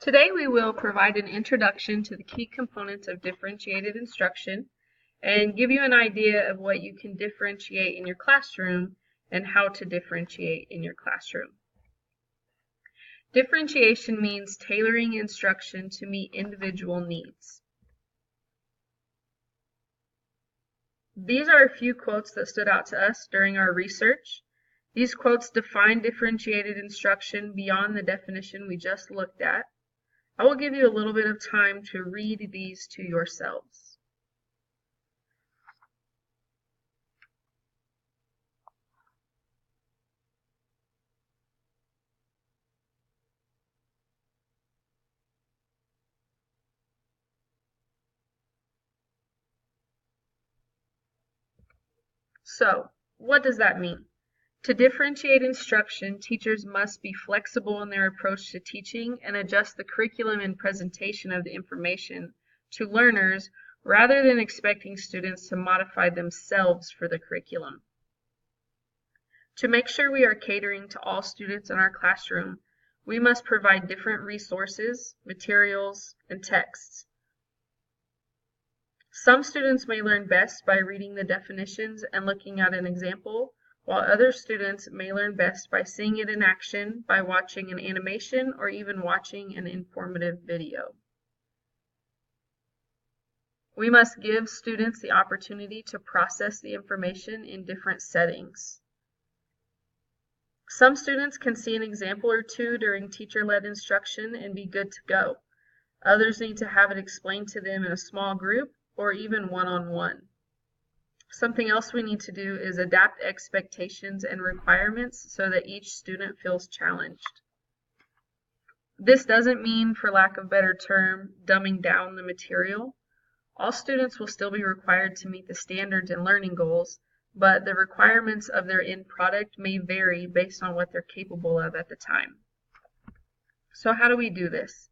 Today we will provide an introduction to the key components of differentiated instruction and give you an idea of what you can differentiate in your classroom and how to differentiate in your classroom. Differentiation means tailoring instruction to meet individual needs. These are a few quotes that stood out to us during our research. These quotes define differentiated instruction beyond the definition we just looked at. I will give you a little bit of time to read these to yourselves. So, what does that mean? To differentiate instruction, teachers must be flexible in their approach to teaching and adjust the curriculum and presentation of the information to learners rather than expecting students to modify themselves for the curriculum. To make sure we are catering to all students in our classroom, we must provide different resources, materials, and texts. Some students may learn best by reading the definitions and looking at an example, while other students may learn best by seeing it in action, by watching an animation, or even watching an informative video. We must give students the opportunity to process the information in different settings. Some students can see an example or two during teacher-led instruction and be good to go. Others need to have it explained to them in a small group or even one-on-one. Something else we need to do is adapt expectations and requirements so that each student feels challenged. This doesn't mean, for lack of a better term, dumbing down the material. All students will still be required to meet the standards and learning goals, but the requirements of their end product may vary based on what they're capable of at the time. So how do we do this?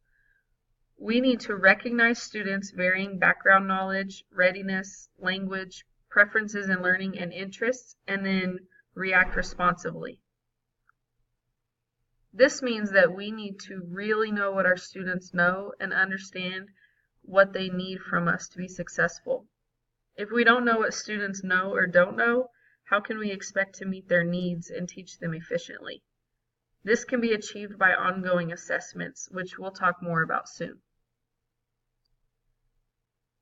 We need to recognize students' varying background knowledge, readiness, language, preferences in learning, and interests, and then react responsibly. This means that we need to really know what our students know and understand what they need from us to be successful. If we don't know what students know or don't know, how can we expect to meet their needs and teach them efficiently? This can be achieved by ongoing assessments, which we'll talk more about soon.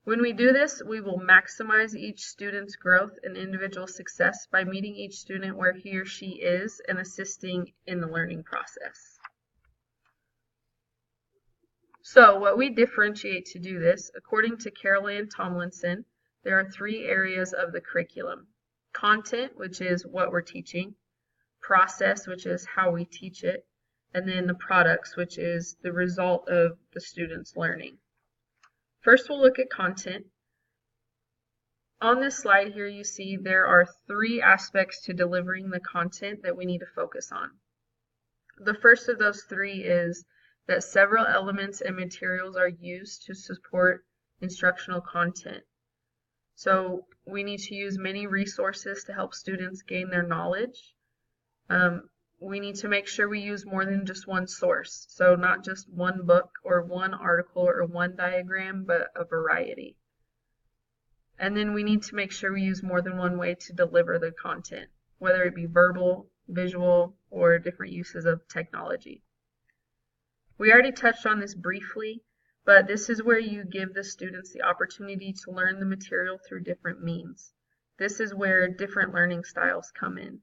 When we do this, we will maximize each student's growth and individual success by meeting each student where he or she is and assisting in the learning process. So what we differentiate to do this, according to Carol Ann Tomlinson, there are three areas of the curriculum. Content, which is what we're teaching, process, which is how we teach it, and then the products, which is the result of the student's learning. First, we'll look at content. On this slide here, you see there are three aspects to delivering the content that we need to focus on. The first of those three is that several elements and materials are used to support instructional content. So we need to use many resources to help students gain their knowledge. We need to make sure we use more than just one source. So not just one book or one article or one diagram, but a variety. And then we need to make sure we use more than one way to deliver the content, whether it be verbal, visual, or different uses of technology. We already touched on this briefly, but this is where you give the students the opportunity to learn the material through different means. This is where different learning styles come in.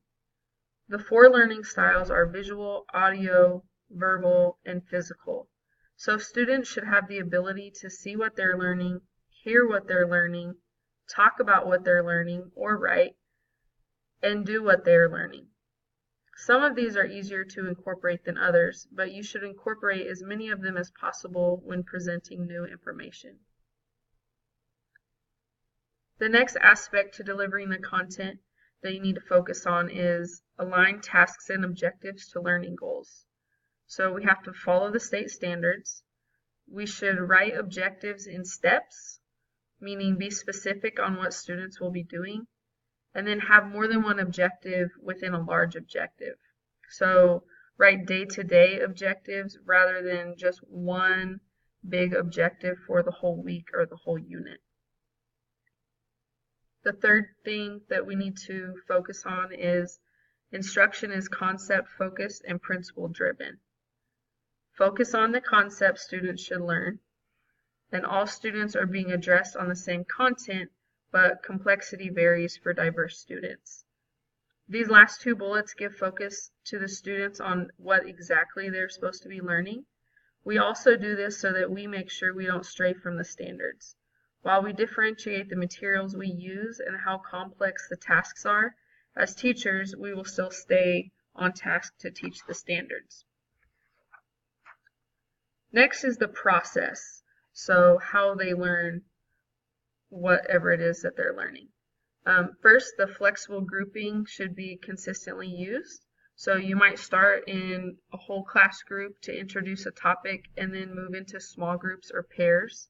The four learning styles are visual, audio, verbal, and physical. So students should have the ability to see what they're learning, hear what they're learning, talk about what they're learning or write, and do what they're learning. Some of these are easier to incorporate than others, but you should incorporate as many of them as possible when presenting new information. The next aspect to delivering the content that you need to focus on is align tasks and objectives to learning goals. So we have to follow the state standards. We should write objectives in steps, meaning be specific on what students will be doing, and then have more than one objective within a large objective. So Write day-to-day objectives rather than just one big objective for the whole week or the whole unit. The third thing that we need to focus on is instruction is concept focused and principle driven. Focus on the concepts students should learn, and all students are being addressed on the same content, but complexity varies for diverse students. These last two bullets give focus to the students on what exactly they're supposed to be learning. We also do this so that we make sure we don't stray from the standards. While we differentiate the materials we use and how complex the tasks are, as teachers, we will still stay on task to teach the standards. Next is the process, so how they learn whatever it is that they're learning. First, the flexible grouping should be consistently used. So you might start in a whole class group to introduce a topic and then move into small groups or pairs.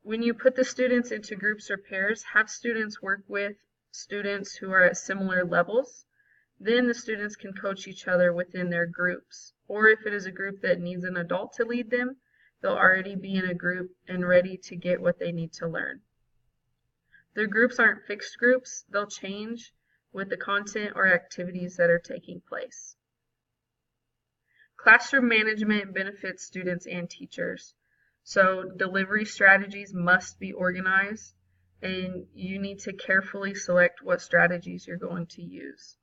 When you put the students into groups or pairs, have students work with students who are at similar levels. Then the students can coach each other within their groups. Or if it is a group that needs an adult to lead them, they'll already be in a group and ready to get what they need to learn. Their groups aren't fixed groups, they'll change with the content or activities that are taking place. Classroom management benefits students and teachers. So delivery strategies must be organized, and you need to carefully select what strategies you're going to use.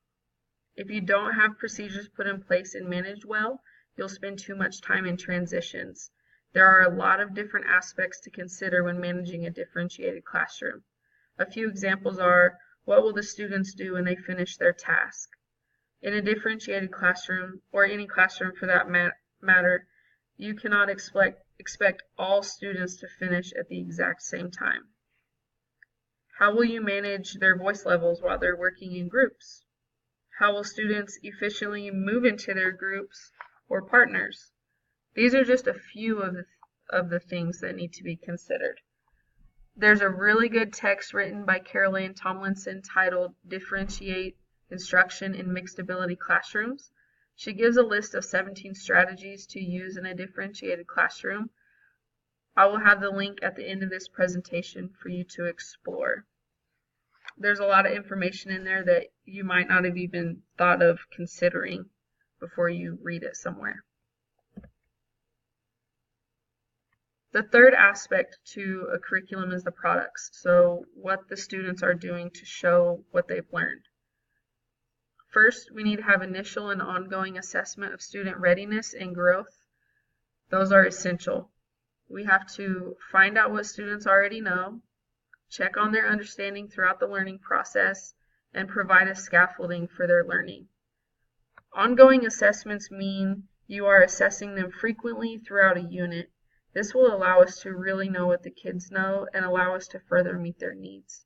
If you don't have procedures put in place and managed well, you'll spend too much time in transitions. There are a lot of different aspects to consider when managing a differentiated classroom. A few examples are, what will the students do when they finish their task? In a differentiated classroom, or any classroom for that matter, you cannot expect all students to finish at the exact same time. How will you manage their voice levels while they're working in groups? How will students efficiently move into their groups or partners? These are just a few of the things that need to be considered. There's a really good text written by Caroline Tomlinson titled Differentiate Instruction in Mixed Ability Classrooms. She gives a list of 17 strategies to use in a differentiated classroom. I will have the link at the end of this presentation for you to explore. There's a lot of information in there that you might not have even thought of considering before you read it somewhere. The third aspect to a curriculum is the products, so what the students are doing to show what they've learned. First, we need to have initial and ongoing assessment of student readiness and growth. Those are essential. We have to find out what students already know, check on their understanding throughout the learning process, and provide a scaffolding for their learning. Ongoing assessments mean you are assessing them frequently throughout a unit. This will allow us to really know what the kids know and allow us to further meet their needs.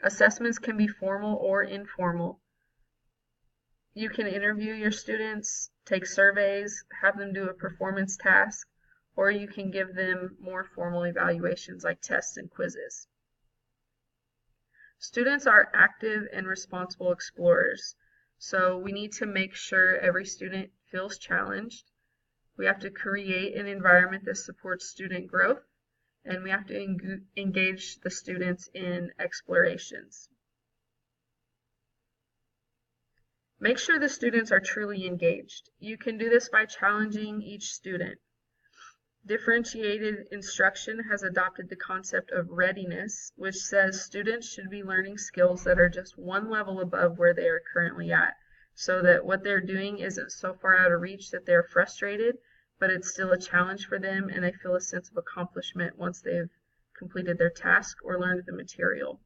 Assessments can be formal or informal. You can interview your students, take surveys, have them do a performance task, or you can give them more formal evaluations like tests and quizzes. Students are active and responsible explorers, so we need to make sure every student feels challenged. We have to create an environment that supports student growth, and we have to engage the students in explorations. Make sure the students are truly engaged. You can do this by challenging each student. Differentiated instruction has adopted the concept of readiness, which says students should be learning skills that are just one level above where they are currently at, so that what they're doing isn't so far out of reach that they're frustrated, but it's still a challenge for them and they feel a sense of accomplishment once they've completed their task or learned the material.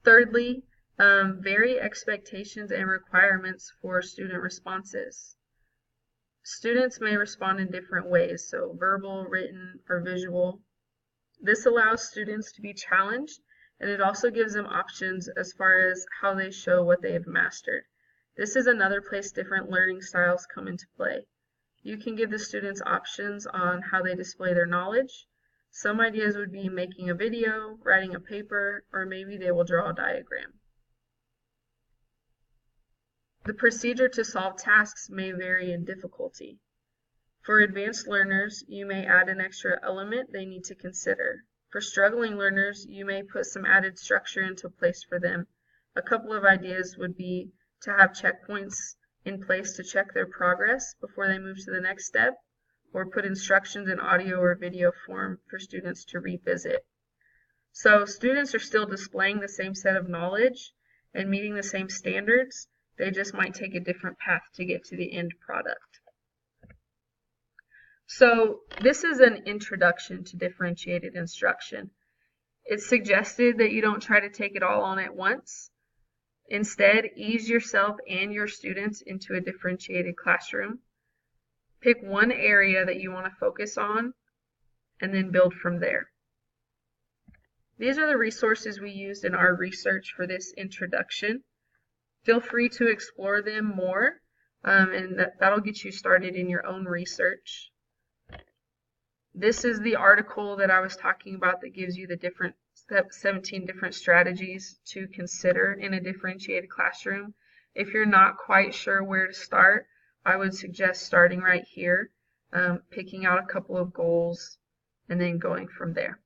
Thirdly, vary expectations and requirements for student responses. Students may respond in different ways, so verbal, written, or visual. This allows students to be challenged, and it also gives them options as far as how they show what they have mastered. This is another place different learning styles come into play. You can give the students options on how they display their knowledge. Some ideas would be making a video, writing a paper, or maybe they will draw a diagram. The procedure to solve tasks may vary in difficulty. For advanced learners, you may add an extra element they need to consider. For struggling learners, you may put some added structure into place for them. A couple of ideas would be to have checkpoints in place to check their progress before they move to the next step, or put instructions in audio or video form for students to revisit. So students are still displaying the same set of knowledge and meeting the same standards. They just might take a different path to get to the end product. So this is an introduction to differentiated instruction. It's suggested that you don't try to take it all on at once. Instead, ease yourself and your students into a differentiated classroom. Pick one area that you want to focus on and then build from there. These are the resources we used in our research for this introduction. Feel free to explore them more, and that'll get you started in your own research. This is the article that I was talking about that gives you the 17 different strategies to consider in a differentiated classroom. If you're not quite sure where to start, I would suggest starting right here, picking out a couple of goals, and then going from there.